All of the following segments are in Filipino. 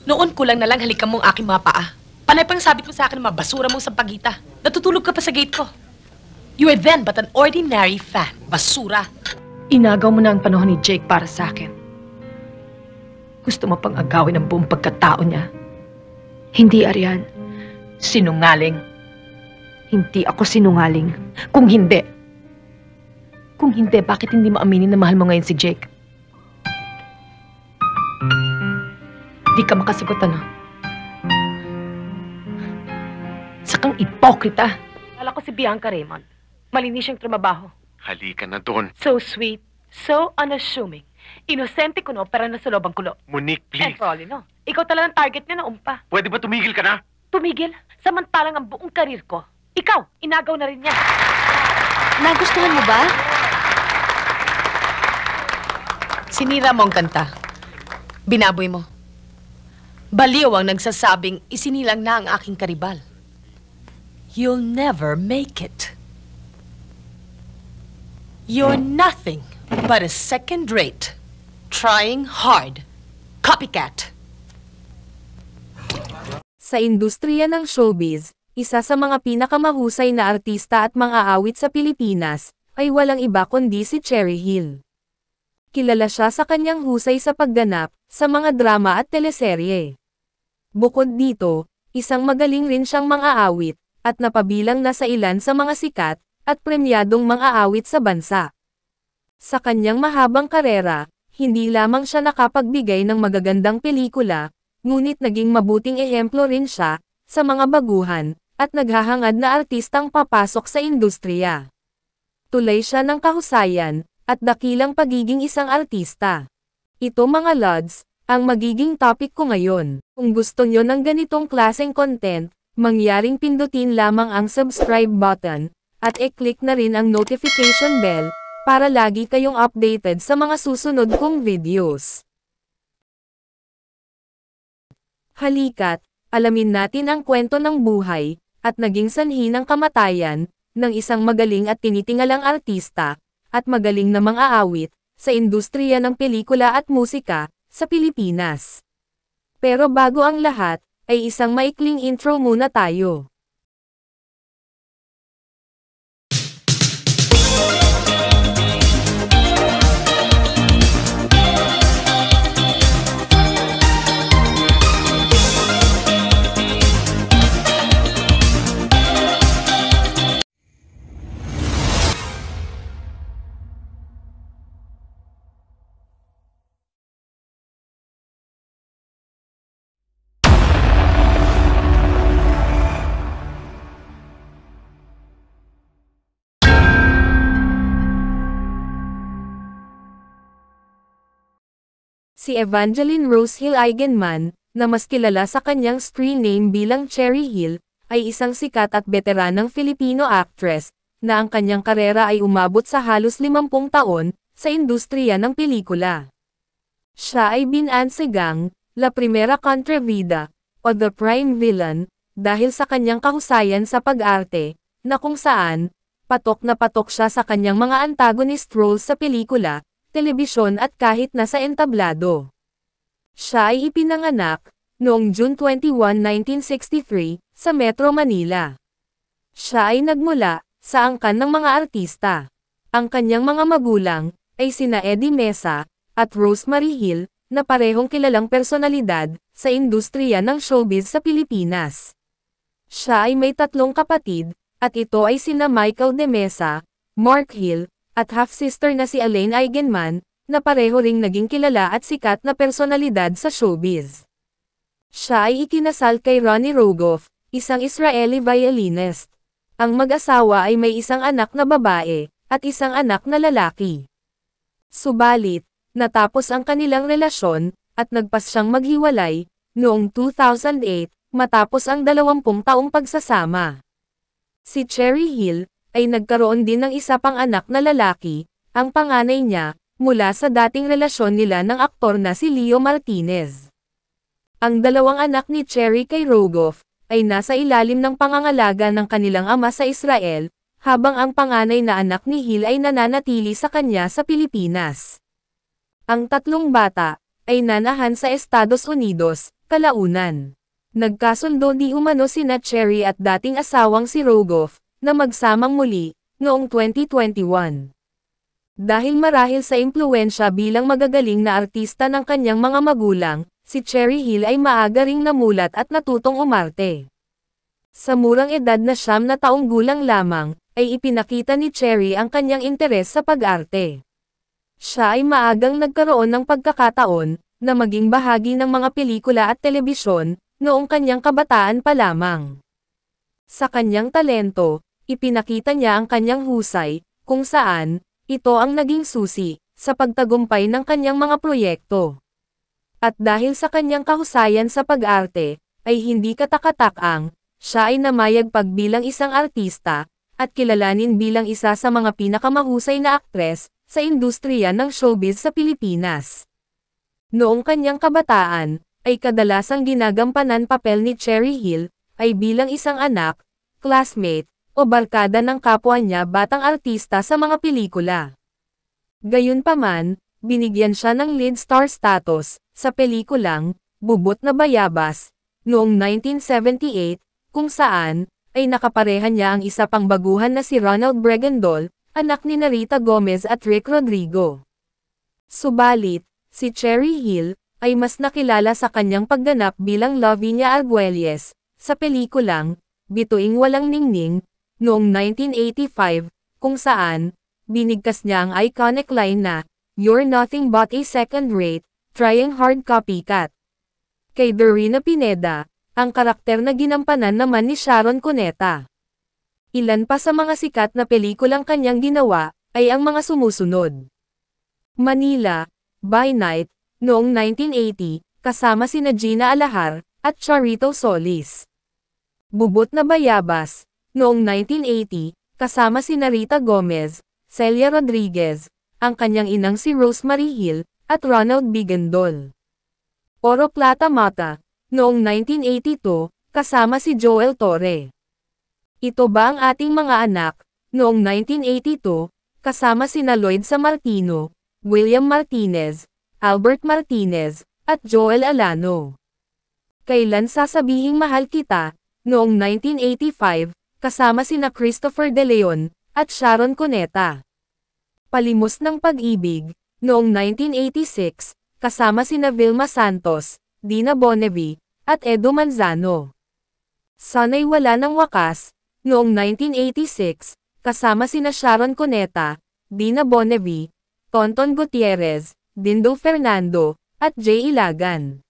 Noon ko lang nalang halikan mo ang aking mga paa. Panay pang sabit mo sa akin ang mga basura mong sampagita. Natutulog ka pa sa gate ko. You are then but an ordinary fan. Basura. Inagaw mo na ang panahon ni Jake para sa akin. Gusto mo pang agawin ang buong pagkatao niya. Hindi, Arian. Sinungaling. Hindi ako sinungaling. Kung hindi, bakit hindi mo aminin na mahal mo ngayon si Jake? Di ka makasagot, ano? Sakang ipokrita. Kala ko si Bianca Raymond. Malinis siyang trumabaho. Halika na doon. So sweet, so unassuming. Inosente ko, no, pero nasa loob ang kulo. Monique, And please. Rolly, no? Ikaw talagang target niya na umpa. Pwede ba tumigil ka na? Tumigil? Samantalang ang buong karir ko. Ikaw, inagaw na rin niya. Nagustuhan mo ba? Sinira mo ang kanta. Binaboy mo. Baliw ang nagsasabing isinilang na ang aking karibal. You'll never make it. You're nothing but a second-rate, trying hard, copycat. Sa industriya ng showbiz, isa sa mga pinakamahusay na artista at mga awit sa Pilipinas, ay walang iba kundi si Cherry Hill. Kilala siya sa kanyang husay sa pagganap, sa mga drama at teleserye. Bukod dito, isang magaling rin siyang mga awit, at napabilang na sa ilan sa mga sikat, at premyadong mga awit sa bansa. Sa kanyang mahabang karera, hindi lamang siya nakapagbigay ng magagandang pelikula, ngunit naging mabuting ehemplo rin siya, sa mga baguhan, at naghahangad na artistang papasok sa industriya. Tulay siya ng kahusayan, at dakilang pagiging isang artista. Ito mga lods, ang magiging topic ko ngayon. Kung gusto nyo ng ganitong klaseng content, mangyaring pindutin lamang ang subscribe button, at i-click na rin ang notification bell, para lagi kayong updated sa mga susunod kong videos. Halika't, alamin natin ang kwento ng buhay, at naging sanhi ng kamatayan, ng isang magaling at tinitingalang artista, at magaling na mga awit, sa industriya ng pelikula at musika, sa Pilipinas. Pero bago ang lahat, ay isang maikling intro muna tayo. Si Evangeline Rose Hill Eigenman, na mas kilala sa kanyang screen name bilang Cherry Hill, ay isang sikat at veteranang Filipino actress, na ang kanyang karera ay umabot sa halos 50 taon, sa industriya ng pelikula. Siya ay binansigang, La Primera Contravida, o The Prime Villain, dahil sa kanyang kahusayan sa pag-arte, na kung saan, patok na patok siya sa kanyang mga antagonist roles sa pelikula, telebisyon at kahit nasa entablado. Siya ay ipinanganak, noong June 21, 1963, sa Metro Manila. Siya ay nagmula, sa angkan ng mga artista. Ang kanyang mga magulang, ay sina Eddie Mesa, at Rosemary Hill, na parehong kilalang personalidad, sa industriya ng showbiz sa Pilipinas. Siya ay may 3 kapatid, at ito ay sina Michael De Mesa, Mark Hill, at half-sister na si Elaine Eigenman, na pareho ring naging kilala at sikat na personalidad sa showbiz. Siya ay ikinasal kay Ronnie Rogoff, isang Israeli violinist. Ang mag-asawa ay may isang anak na babae, at isang anak na lalaki. Subalit, natapos ang kanilang relasyon, at nagpas siyang maghiwalay, noong 2008, matapos ang 20 taong pagsasama. Si Cherry Hill, ay nagkaroon din ng isa pang anak na lalaki, ang panganay niya, mula sa dating relasyon nila ng aktor na si Leo Martinez. Ang 2 anak ni Cherry kay Rogoff, ay nasa ilalim ng pangangalaga ng kanilang ama sa Israel, habang ang panganay na anak ni Hill ay nananatili sa kanya sa Pilipinas. Ang 3 bata, ay nanahan sa Estados Unidos, kalaunan. Nagkasundo di umano sina Cherry at dating asawang si Rogoff, na magsamang muli, noong 2021. Dahil marahil sa impluwensya bilang magagaling na artista ng kanyang mga magulang, si Cherry Hill ay maaga ring namulat at natutong umarte. Sa murang edad na 9 na taong gulang lamang, ay ipinakita ni Cherry ang kanyang interes sa pag-arte. Siya ay maagang nagkaroon ng pagkakataon, na maging bahagi ng mga pelikula at telebisyon, noong kanyang kabataan pa lamang. Sa kanyang talento, ipinakita niya ang kanyang husay, kung saan, ito ang naging susi, sa pagtagumpay ng kanyang mga proyekto. At dahil sa kanyang kahusayan sa pag-arte, ay hindi katakatakang, siya ay namayag pagbilang isang artista, at kilalanin bilang isa sa mga pinakamahusay na aktres, sa industriya ng showbiz sa Pilipinas. Noong kanyang kabataan, ay kadalasang ginagampanan papel ni Cherry Hill, ay bilang isang anak, classmate, o barkada ng kapwa niya batang artista sa mga pelikula. Gayunpaman, binigyan siya ng lead star status, sa pelikulang, Bubot na Bayabas, noong 1978, kung saan, ay nakapareha niya ang isa pang baguhan na si Ronald Bregandol, anak ni Rita Gomez at Rick Rodrigo. Subalit, si Cherry Hill, ay mas nakilala sa kanyang pagganap bilang Lavinia Arguelles, sa pelikulang, Bituing Walang Ningning, noong 1985, kung saan, binigkas niya ang iconic line na, "You're nothing but a second-rate, trying hard copycat." Kay Dorina Pineda, ang karakter na ginampanan naman ni Sharon Cuneta. Ilan pa sa mga sikat na pelikulang kanyang ginawa, ay ang mga sumusunod. Manila, By Night, noong 1980, kasama sina Gina Alahar, at Charito Solis. Bubot na Bayabas, noong 1980, kasama sina Rita Gomez, Celia Rodriguez, ang kanyang inang si Rosemary Hill, at Ronald Bigandol. Oro Plata Mata, noong 1982, kasama si Joel Torre. Ito Ba ang Ating Mga Anak, noong 1982, kasama sina Lloyd Sammartino, William Martinez, Albert Martinez, at Joel Alano. Kailan Sasabihing Mahal Kita, noong 1985, kasama sina Christopher De Leon, at Sharon Cuneta. Palimos ng Pag-ibig, noong 1986, kasama sina Vilma Santos, Dina Bonnevie, at Edo Manzano. Sana'y Wala ng Wakas, noong 1986, kasama sina Sharon Cuneta, Dina Bonnevie, Tonton Gutierrez, Dindo Fernando, at Jay Ilagan.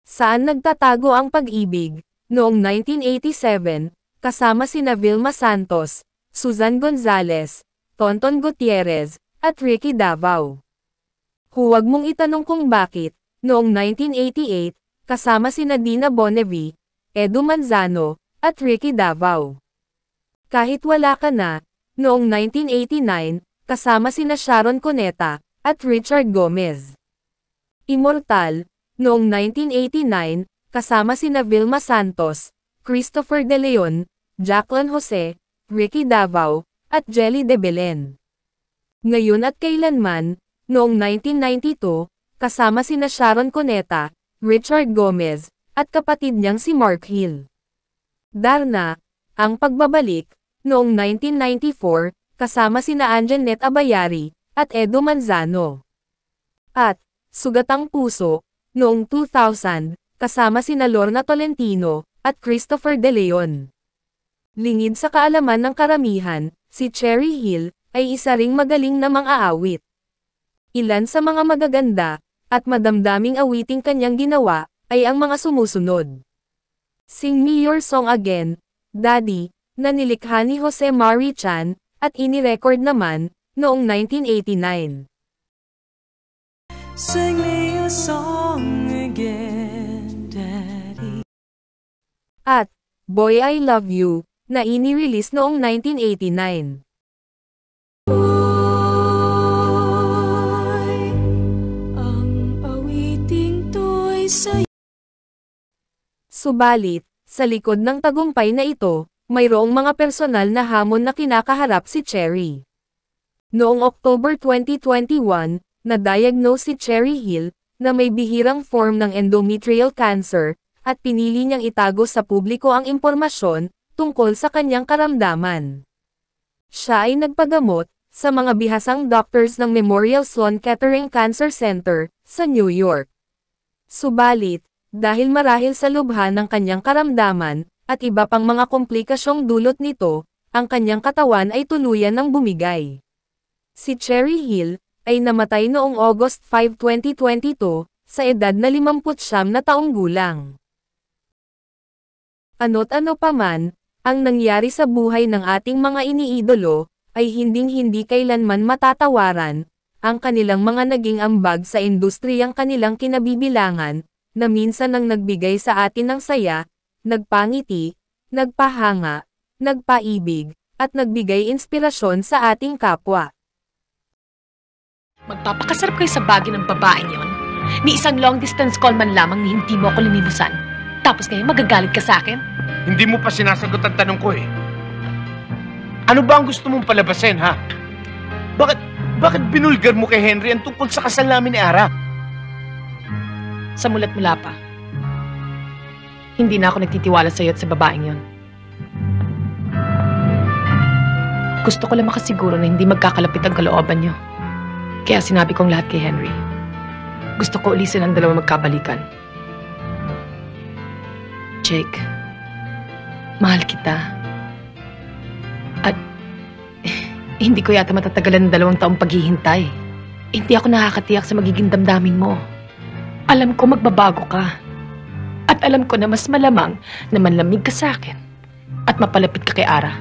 Saan Nagtatago ang Pag-ibig, noong 1987, kasama sina Vilma Santos, Susan Gonzales, Tonton Gutierrez, at Ricky Davao. Huwag Mong Itanong Kung Bakit, noong 1988, kasama sina Dina Bonnevie, Edo Manzano, at Ricky Davao. Kahit Wala Ka Na, noong 1989, kasama sina Sharon Cuneta, at Richard Gomez. Immortal, noong 1989, kasama sina Vilma Santos, Christopher De Leon, Jacqueline Jose, Ricky Davao, at Jelly De Belen. Ngayon at Kailanman, noong 1992, kasama sina Sharon Cuneta, Richard Gomez, at kapatid niyang si Mark Hill. Darna, Ang Pagbabalik, noong 1994, kasama sina Anjanette Abayari, at Edo Manzano. At, Sugatang Puso, noong 2000, kasama sina Lorna Tolentino, at Christopher De Leon. Lingid sa kaalaman ng karamihan, si Cherry Hill, ay isa ring magaling na mang-aawit. Ilan sa mga magaganda, at madamdaming awiting kanyang ginawa, ay ang mga sumusunod. Sing Me Your Song Again, Daddy, na nilikha ni Jose Mari Chan, at inirecord naman, noong 1989. Sing me a song again, Daddy. At, Boy I Love You, na ini-release noong 1989. Ang awiting to'y sa'yo. Subalit, sa likod ng tagumpay na ito, mayroong mga personal na hamon na kinakaharap si Cherry. Noong October 2021, na-diagnose si Cherry Hill, na may bihirang form ng endometrial cancer, at pinili niyang itago sa publiko ang impormasyon tungkol sa kanyang karamdaman. Siya ay nagpagamot sa mga bihasang doctors ng Memorial Sloan Kettering Cancer Center sa New York. Subalit, dahil marahil sa lubha ng kanyang karamdaman, at iba pang mga komplikasyong dulot nito, ang kanyang katawan ay tuluyan ng bumigay. Si Cherry Hill ay namatay noong August 5, 2022, sa edad na 59 na taong gulang. Ano't ano pa man, ang nangyari sa buhay ng ating mga iniidolo, ay hinding-hindi kailanman matatawaran, ang kanilang mga naging ambag sa industriyang kanilang kinabibilangan, na minsan ang nagbigay sa atin ng saya, nagpangiti, nagpahanga, nagpaibig, at nagbigay inspirasyon sa ating kapwa. Magpapakasarap kayo sa bagay ng babaeng yon. Ni isang long-distance call man lamang ni hindi mo ako linilusan. Tapos ngayon magagalit ka sa akin? Hindi mo pa sinasagot ang tanong ko eh. Ano ba ang gusto mong palabasin, ha? Bakit binulgar mo kay Henry ang tungkol sa kasal namin ni Ara? Sa mulat mula pa. Hindi na ako nagtitiwala sa'yo at sa babaeng yon. Gusto ko lang makasiguro na hindi magkakalapit ang kalooban niyo. Kaya sinabi kong lahat kay Henry. Gusto ko ulisin ang dalawa magkabalikan. Jake, mahal kita. At hindi ko yata matatagalan ng 2 taong paghihintay. Hindi ako nakakatiyak sa magiging damdamin mo. Alam ko magbabago ka. At alam ko na mas malamang na manlamig ka sa akin at mapalapit ka kay Ara.